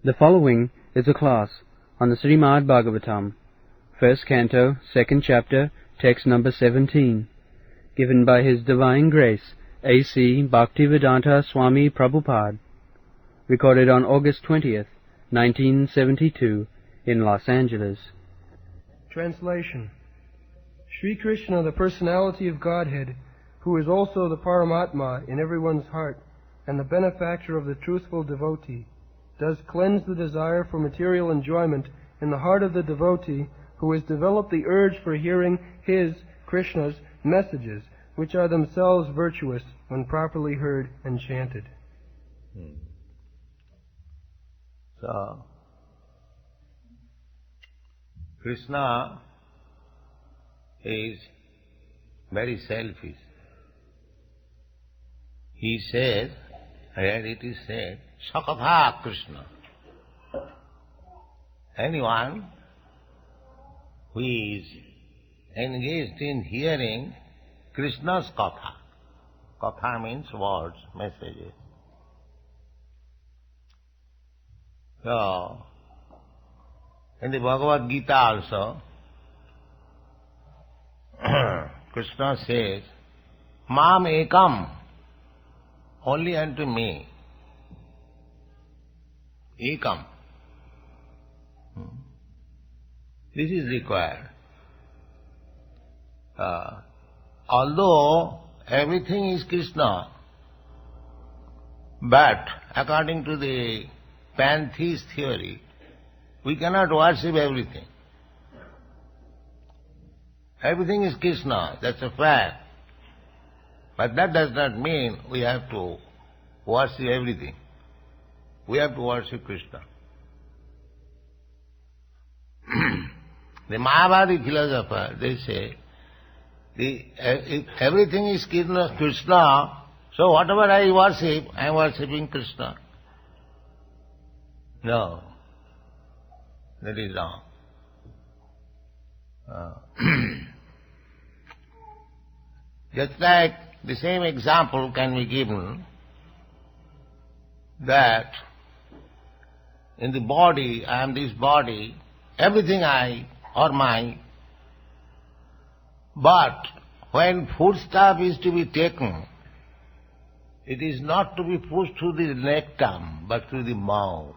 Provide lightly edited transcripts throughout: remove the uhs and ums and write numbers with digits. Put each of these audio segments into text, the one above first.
The following is a class on the Śrīmad-Bhāgavatam, first canto, second chapter, text number 17, given by His Divine Grace, A.C. Bhaktivedanta Swami Prabhupada, recorded on August 20th, 1972, in Los Angeles. Translation. Sri Krishna, the personality of Godhead, who is also the Paramatma in everyone's heart, and the benefactor of the truthful devotee, does cleanse the desire for material enjoyment in the heart of the devotee who has developed the urge for hearing his, Krishna's, messages, which are themselves virtuous when properly heard and chanted. So, Krishna is very selfish. He says, where it is said, Sakatha Krishna. Anyone who is engaged in hearing Krishna's katha. Katha means words, messages. So, in the Bhagavad Gita also, Krishna says, Mam ekam, only unto me. Ekam. This is required. Although everything is Krishna, but according to the pantheist theory, we cannot worship everything. Everything is Krishna, that's a fact. But that does not mean we have to worship everything. We have to worship Krishna. The Mayavadi philosopher, they say, if everything is Krishna, so whatever I worship, I am worshipping Krishna. No, that is wrong. Just like the same example can be given that in the body, I am this body, everything I or mine, but when foodstuff is to be taken, it is not to be pushed through the rectum, but through the mouth.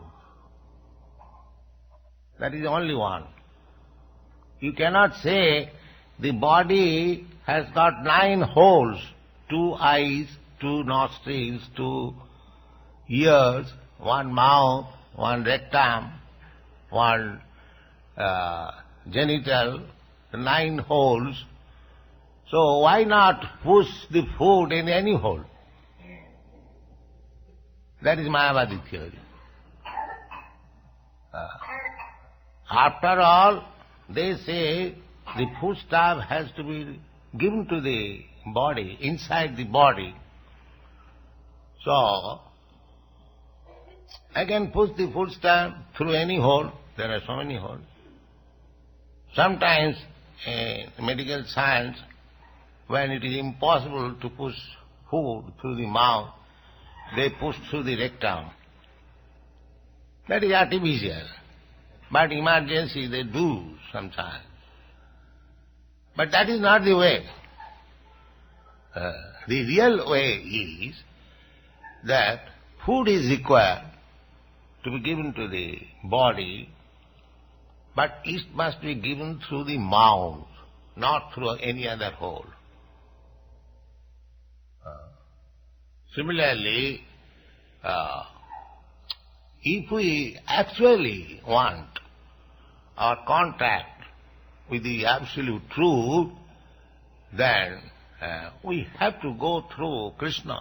That is the only one. You cannot say the body has got 9 holes, 2 eyes, 2 nostrils, 2 ears, 1 mouth, 1 rectum, 1 genital, 9 holes. So why not push the food in any hole? That is Mayavadi theory. After all, they say the foodstuff has to be given to the body, inside the body. So, I can push the foodstuff through any hole. There are so many holes. Sometimes in medical science, when it is impossible to push food through the mouth, they push through the rectum. That is artificial. But emergency they do sometimes. But that is not the way. The real way is that food is required to be given to the body, but it must be given through the mouth, not through any other hole. Similarly, if we actually want our contact with the absolute truth, then we have to go through Krishna.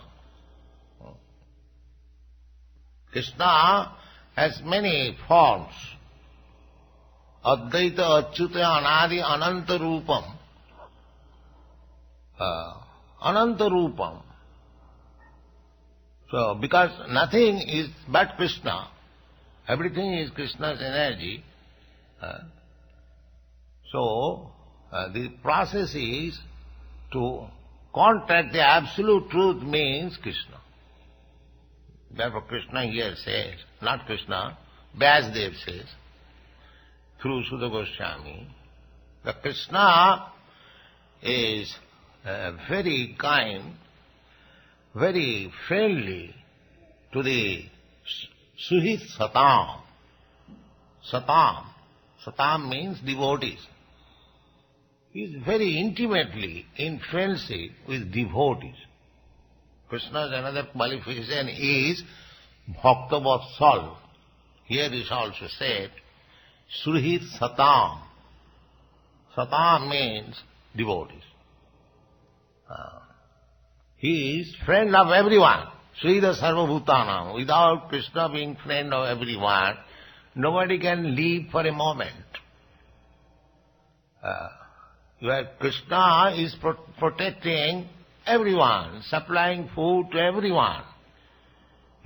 Krishna has many forms. Advaita, Achyuta, Anadi, Ananta Rupam. Ananta Rupam. So, because nothing is but Krishna, everything is Krishna's energy, so the process is to contact the absolute truth means Krishna. Therefore Krishna here says, not Krishna, Vyasdev says, through Sudha Goswami, that Krishna is very kind, very friendly to the Suhit Satam. Satam. Satam means devotees. He is very intimately in friendship with devotees. Krishna's another qualification is Bhakta Vatsal. Here is also said, Suhit Satam. Satam means devotees. He is friend of everyone. Srila Sarvabhutanam. Without Krishna being friend of everyone, nobody can live for a moment. Where Krishna is protecting everyone, supplying food to everyone.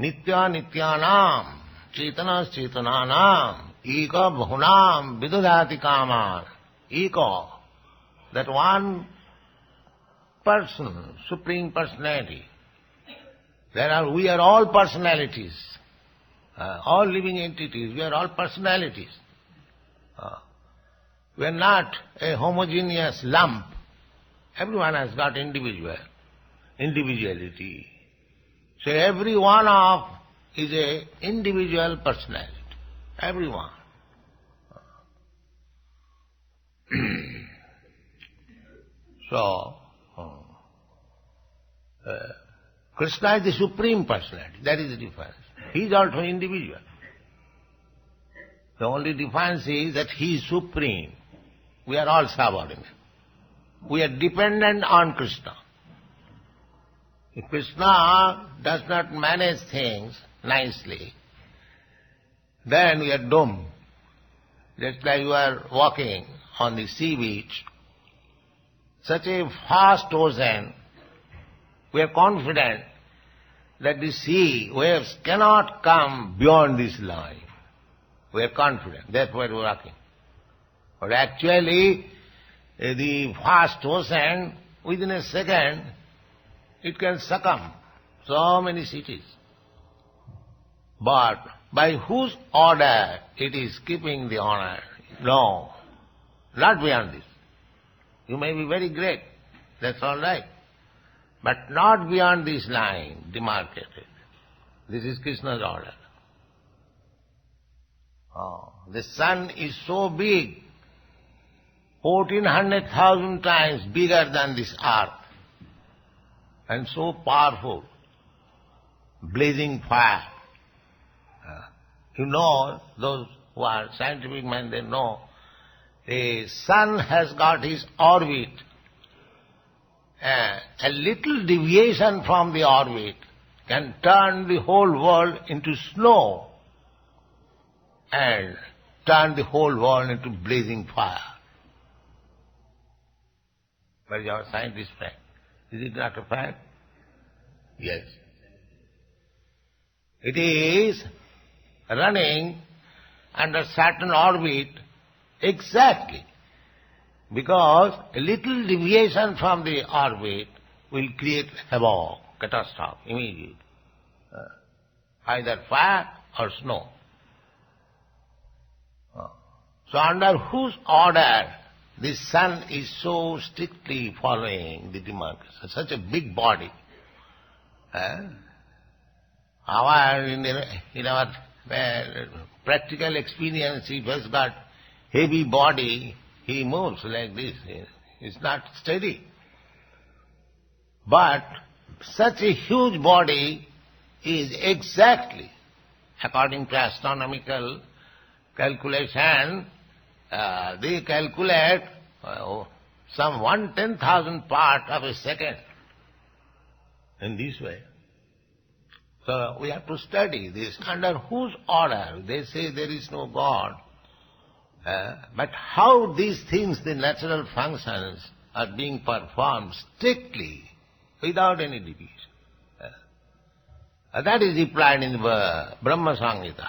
Nitya nityanam, chetanas chetananam, eka bhunam vidudhati kaman. Eka, that one person, Supreme Personality. We are all personalities, all living entities, we are all personalities. We are not a homogeneous lump. Everyone has got individuality. So every one of is a individual personality. Everyone. So, Krishna is the Supreme Personality. That is the difference. He is also individual. The only difference is that he is supreme. We are all subordinate. We are dependent on Krishna. If Krishna does not manage things nicely, then we are doomed. Just like you are walking on the sea beach, such a vast ocean, we are confident that the sea waves cannot come beyond this line. We are confident, that's why we are walking. But actually, the vast ocean, within a second, it can succumb so many cities. But by whose order it is keeping the honor? No, not beyond this. You may be very great, that's all right. But not beyond this line, demarcated. This is Krishna's order. The sun is so big, 1,400,000 times bigger than this earth, and so powerful, blazing fire. You know, those who are scientific men, they know, the sun has got his orbit. A little deviation from the orbit can turn the whole world into snow and turn the whole world into blazing fire. Where is our scientist friend? Is it not a fact? Yes. It is running under certain orbit exactly because a little deviation from the orbit will create havoc, catastrophe, immediate. Either fire or snow. So under whose order the sun is so strictly following the demarcation, such a big body. In our practical experience, it has got heavy body, he moves like this. It's not steady. But such a huge body is exactly, according to astronomical calculation, they calculate some 1/10,000th part of a second in this way. So we have to study this. Under whose order? They say there is no God. But how these things, the natural functions, are being performed strictly, without any deviation. That is implied in the Brahma Samhita.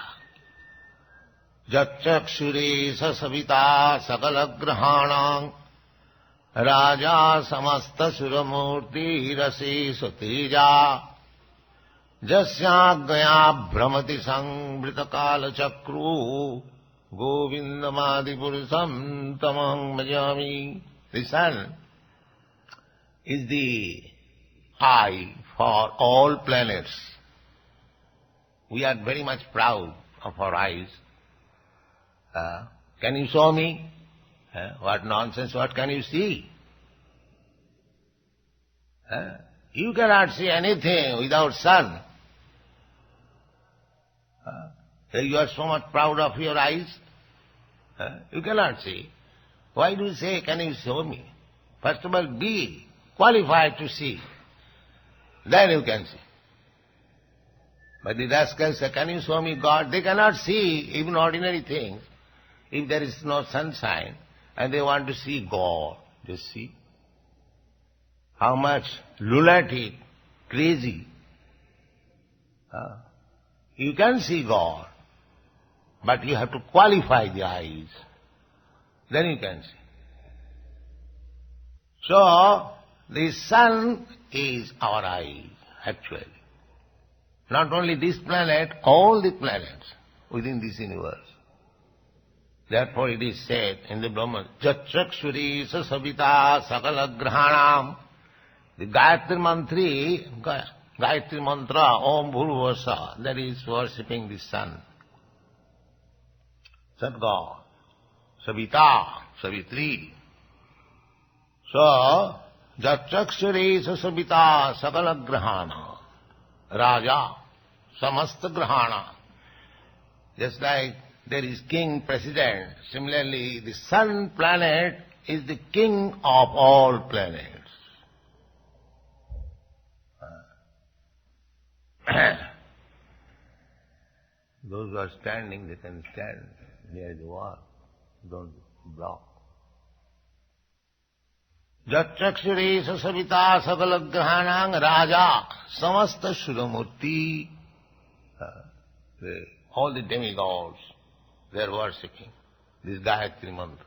Jachakshuri sasavita sakalagrahanam raja samasta suramurti rasi sateja Jasyāgaya Brahmati Sambrita Kala Chakru Govindamadi Purusam Tamaham Bhajami. The sun is the eye for all planets. We are very much proud of our eyes. Can you show me? What nonsense, what can you see? You cannot see anything without sun. You are so much proud of your eyes. You cannot see. Why do you say, can you show me? First of all, be qualified to see. Then you can see. But the rascals say, can you show me God? They cannot see even ordinary things if there is no sunshine, and they want to see God. Just see how much lunatic, crazy. You can see God, but you have to qualify the eyes. Then you can see. So, the sun is our eye, actually. Not only this planet, all the planets within this universe. Therefore it is said in the Brahman, Jachakshuri Sasavita Sakala Grahanam. The Gayatri Mantra, Om Bhurvasa, that is worshipping the sun. Sadgod, Savita, Savitri. So, Jachakshuri Sasavita Sakala Grahana. Raja, Samasta Grahana. Just like there is king, president, similarly the sun planet is the king of all planets. Those who are standing, they can stand near the wall. Don't block. Jachakshuri Sasavita Sakalagrahanang Raja Samasta Shuramurti. All the demigods, they are worshipping this Gayatri Mantra.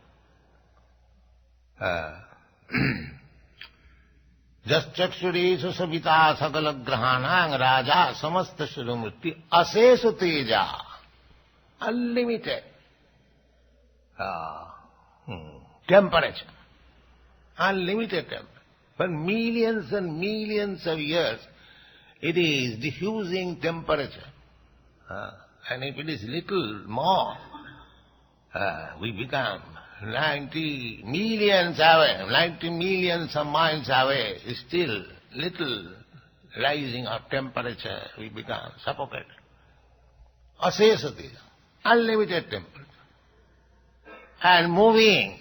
Jachakshuri Sasavita Sakalagrahanang Raja Samasta Shuramurti Asesu Teja. Unlimited temperature. Unlimited temperature. For millions and millions of years, it is diffusing temperature. And if it is little more, we become 90 millions away, 90 millions of miles away, still little rising of temperature, we become suffocated. Asesati, unlimited temperature. And moving.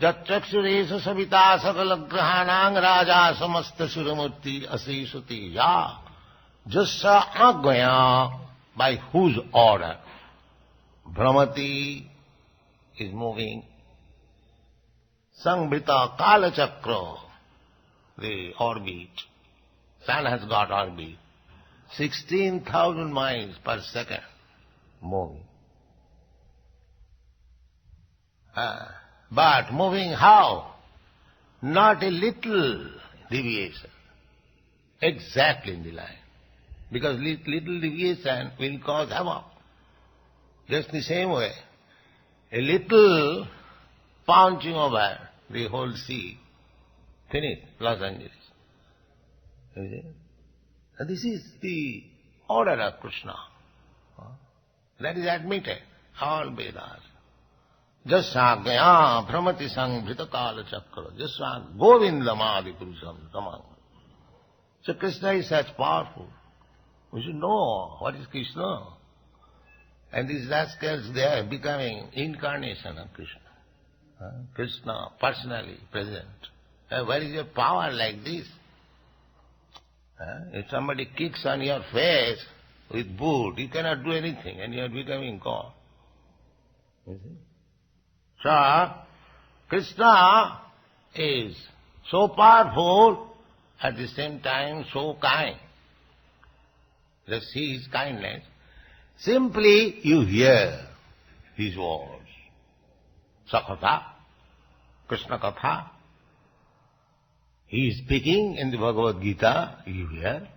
Jachakshuri Savita Sakalagrahanang Raja Samasta Shuramurti Asesati Ya Jassa Agvaya, by whose order Brahmati is moving. Sambrita Kala Chakra, the orbit. Sun has got orbit. 16,000 miles per second moving. But moving how? Not a little deviation. Exactly in the line. Because little deviation will cause havoc. Just the same way, a little pouncing over the whole sea. Finished, Los Angeles. And this is the order of Krishna. That is admitted, all Vedas. Jasagaya Brahmati Sangrita Kala Chakra. Jasag Govindamadi Purusam Tamang. So Krishna is such powerful. We should know what is Krishna. And these rascals, they are becoming incarnation of Krishna. Krishna personally present. Where is your power like this? If somebody kicks on your face with boot, you cannot do anything and you are becoming God. You see? So, Krishna is so powerful, at the same time so kind. Just see his kindness. Simply you hear his words. Sakatha, Krishna Katha. He is speaking in the Bhagavad Gita, you hear.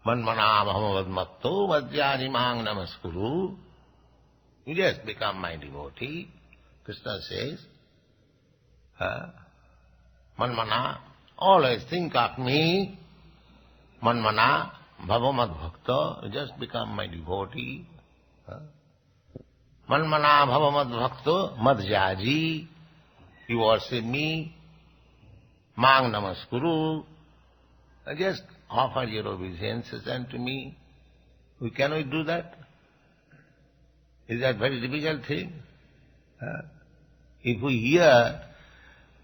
Manmana bhavamadmatto vadyani mang namaskuru. You just become my devotee. Krishna says, Manmana, always think of me. Manmana bhavamadbhakta, you just become my devotee. Manmana bhavamadbhakta madhyaji, you worship me. Mang namaskuru, just offer your obeisances unto me. Can we do that? Is that very difficult thing? If we hear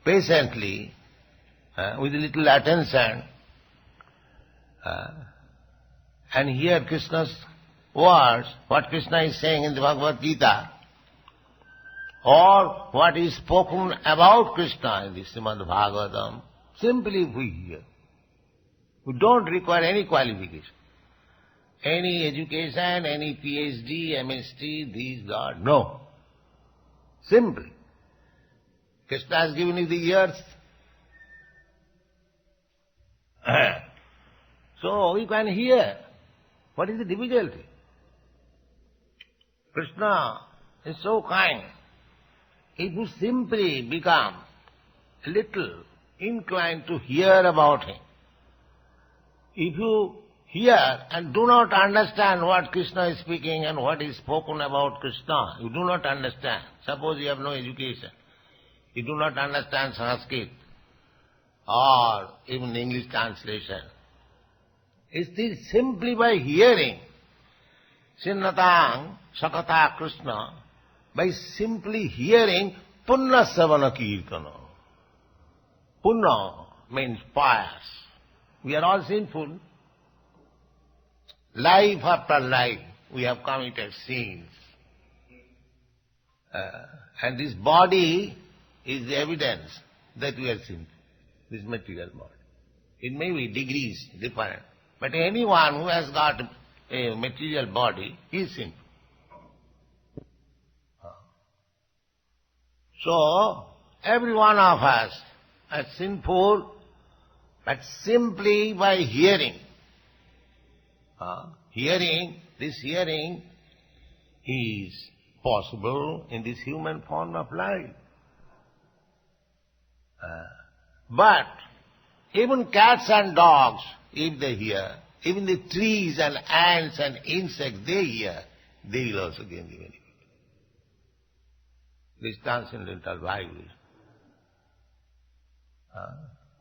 patiently, with a little attention, and hear Krishna's words, what Krishna is saying in the Bhagavad Gita, or what is spoken about Krishna in the Śrīmad-Bhāgavatam, simply if we hear. We don't require any qualification, any education, any PhD, MSc, these, that, no. Simply. Krishna has given you the ears. So we can hear. What is the difficulty? Krishna is so kind. If you simply become a little inclined to hear about him, if you hear and do not understand what Krishna is speaking and what is spoken about Krishna, you do not understand. Suppose you have no education, you do not understand Sanskrit or even English translation. It is simply by hearing Sanatana Sakata Krishna, by simply hearing Punna Savana Kirtana. Punna means pious. We are all sinful. Life after life we have committed sins. And this body is the evidence that we are sinful, this material body. It may be degrees different, but anyone who has got a material body is sinful. So, every one of us is sinful, but simply by hearing. This hearing is possible in this human form of life. But even cats and dogs, if they hear, even the trees and ants and insects, they hear, they will also gain the benefit. This transcendental vibration.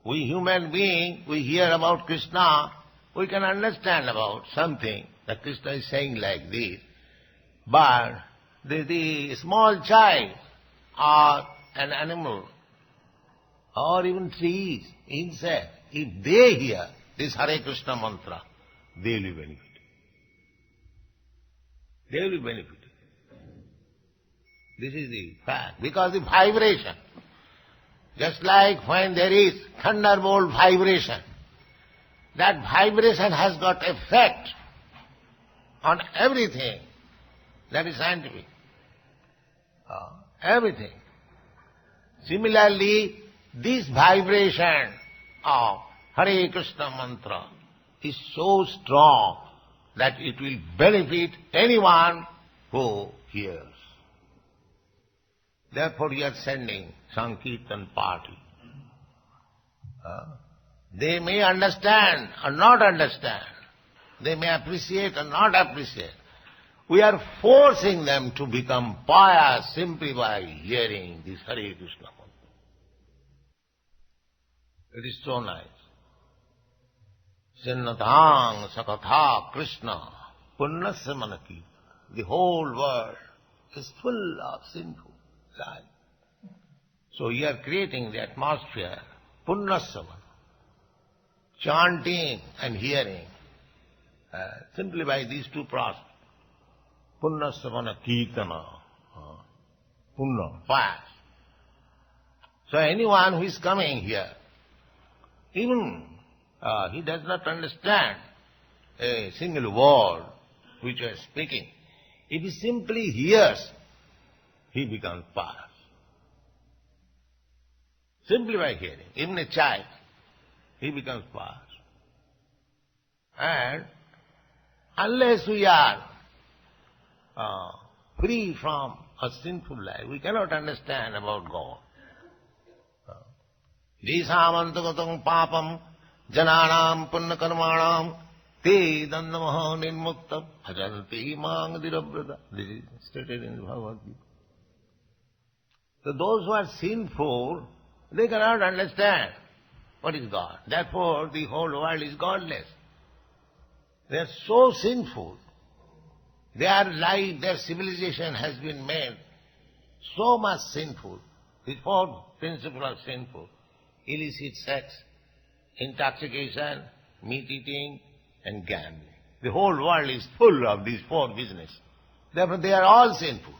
We human beings, we hear about Krishna, we can understand about something that Krishna is saying like this. But the small child or an animal or even trees, insects, if they hear this Hare Krishna mantra, they will be benefited. They will be benefited. This is the fact. Because the vibration, just like when there is thunderbolt vibration, that vibration has got effect on everything. That is scientific. Everything. Similarly, this vibration of Hare Krishna mantra is so strong that it will benefit anyone who hears. Therefore you are sending Sankirtan party. They may understand or not understand. They may appreciate or not appreciate. We are forcing them to become pious simply by hearing this Hare Krishna mantra. It is so nice. Sanatana Sakata Krishna Punnasya Manaki. The whole world is full of sinful life. So you are creating the atmosphere, Punnasya, chanting and hearing, simply by these two processes. Punnasya Kirtana, Punna, fast. So anyone who is coming here, even he does not understand a single word which you are speaking, if he simply hears, he becomes pious. Simply by hearing. Even a child, he becomes pious. And unless we are free from a sinful life, we cannot understand about God. Jīsāmantagatam papam janānām punna karmānām te dandamaha nirmukta bhajanti māṅ dhirabrata. This is stated in the Bhagavad Gita. So those who are sinful, they cannot understand what is God. Therefore the whole world is godless. They are so sinful. Their life, their civilization has been made so much sinful. The four principles are sinful. Illicit sex, intoxication, meat eating, and gambling. The whole world is full of these four businesses. Therefore they are all sinful.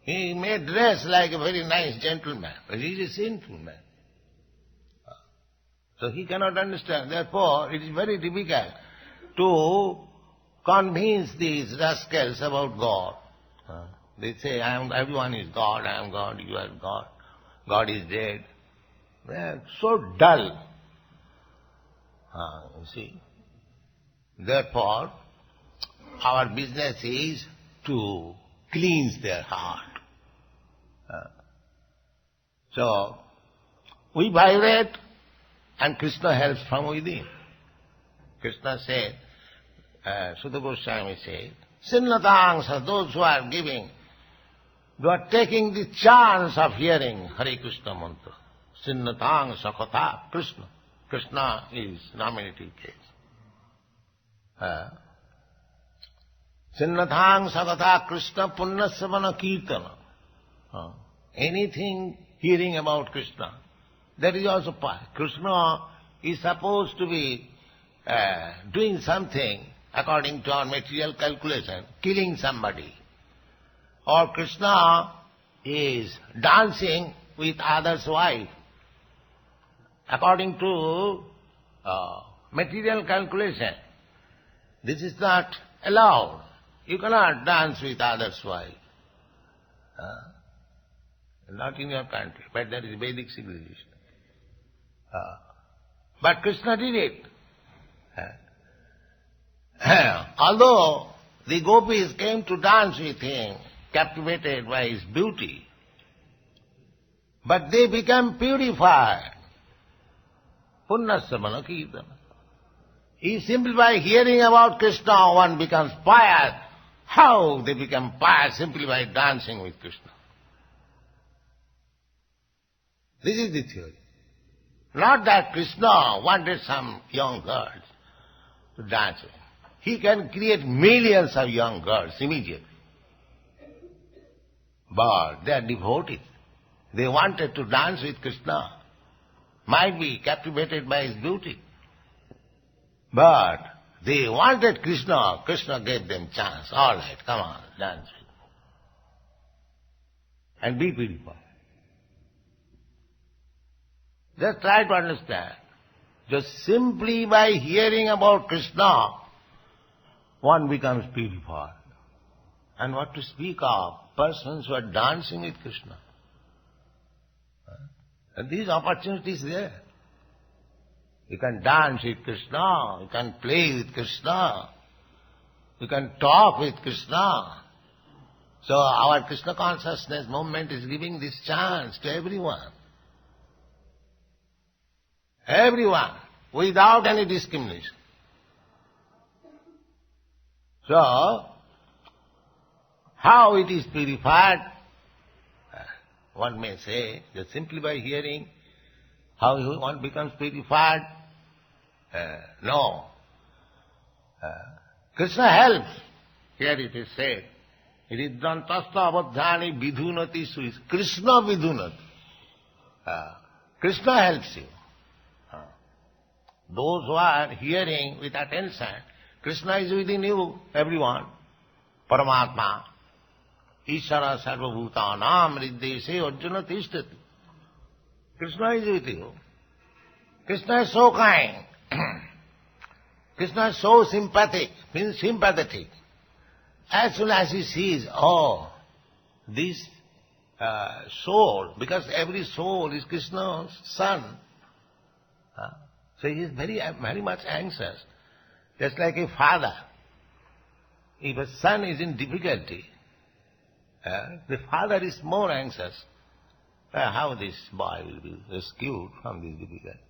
He may dress like a very nice gentleman, but he is a sinful man. So he cannot understand. Therefore, it is very difficult to convince these rascals about God. They say, everyone is God, I am God, you are God. God is dead. They are so dull. You see. Therefore, our business is to cleanse their heart. So, we vibrate and Krishna helps from within. Krishna said, Sutta Goswami said, Sinnatangsa, those who are giving, they are taking the chance of hearing Hare Krishna mantra. Sinnatangsa katha Krishna. Krishna is nominative case. Sinnatangsa katha Krishna punnasavana kirtana. Anything hearing about Krishna, that is also part. Krishna is supposed to be doing something according to our material calculation, killing somebody. Or Krishna is dancing with others' wife. According to material calculation, this is not allowed. You cannot dance with others' wife. Not in your country, but that is Vedic civilization. But Krishna did it. Although the gopis came to dance with him, captivated by his beauty, but they became purified. Punnassamana kirtana. Simply by hearing about Krishna, one becomes pious. How they become pious? Simply by dancing with Krishna. This is the theory. Not that Krishna wanted some young girls to dance with. He can create millions of young girls immediately. But they are devotees. They wanted to dance with Krishna. Might be captivated by his beauty. But they wanted Krishna. Krishna gave them chance. All right, come on, dance with me. And be purified. Just try to understand. Just simply by hearing about Krishna, one becomes purified. And what to speak of persons who are dancing with Krishna. And these opportunities there. You can dance with Krishna, you can play with Krishna, you can talk with Krishna. So our Krishna consciousness movement is giving this chance to everyone. Everyone, without any discrimination. So, how it is purified? One may say, just simply by hearing how one becomes purified. No. Krishna helps. Here it is said, Ridantasta abadhyani vidhunati suis. Krishna vidhunati. Krishna helps you. Those who are hearing with attention, Krishna is within you, everyone. Paramatma. Ishara sarvabhutanam riddhese arjuna tishtati. Krishna is with you. Krishna is so kind. Krishna is so sympathetic. As soon as he sees, this soul, because every soul is Krishna's son, so he is very, very much anxious Just like a father. If a son is in difficulty, the father is more anxious how this boy will be rescued from this difficulty.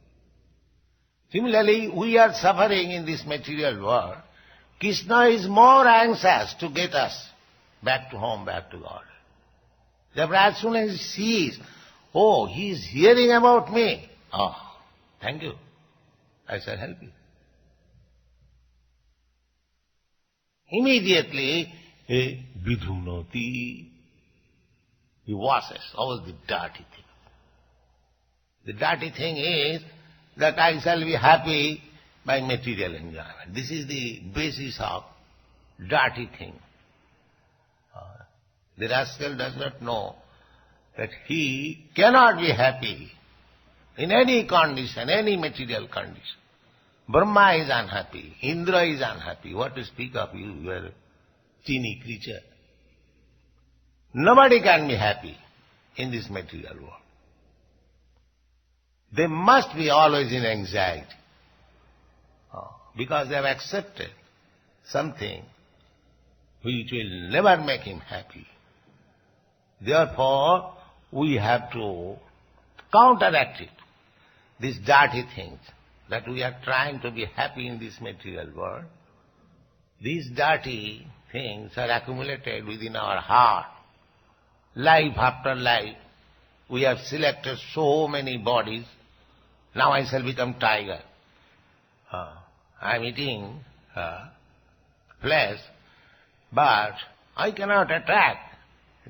Similarly, we are suffering in this material world. Krishna is more anxious to get us back to home, back to God. Therefore, as soon as he sees, oh, he is hearing about me. Oh, thank you. I shall help you. Immediately, vidhunoti, he washes all the dirty things. The dirty thing is that I shall be happy by material enjoyment. This is the basis of dirty thing. The rascal does not know that he cannot be happy in any condition, any material condition. Brahma is unhappy, Indra is unhappy. What to speak of you? You are a teeny creature. Nobody can be happy in this material world. They must be always in anxiety because they have accepted something which will never make him happy. Therefore, we have to counteract it, these dirty things, that we are trying to be happy in this material world. These dirty things are accumulated within our heart. Life after life, we have selected so many bodies. Now I shall become tiger. I am eating flesh, but I cannot attack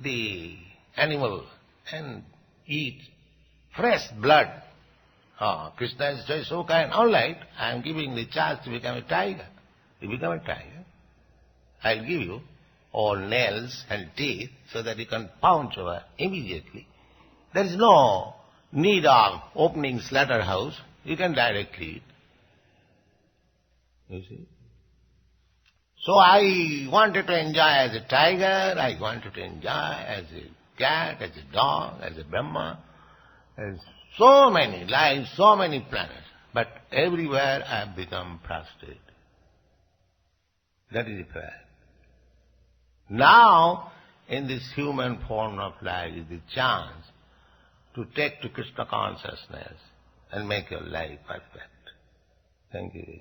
the animal and eat fresh blood. Krishna is so kind. All right, I am giving the chance to become a tiger. You become a tiger. I will give you all nails and teeth so that you can pounce over immediately. There is no need of opening slaughterhouse. You can directly eat. You see? So I wanted to enjoy as a tiger, I wanted to enjoy as a cat, as a dog, as a Brahma, as so many lives, so many planets. But everywhere I have become prostrate. That is the prayer. Now, in this human form of life is the chance to take to Krishna consciousness and make your life perfect. Thank you.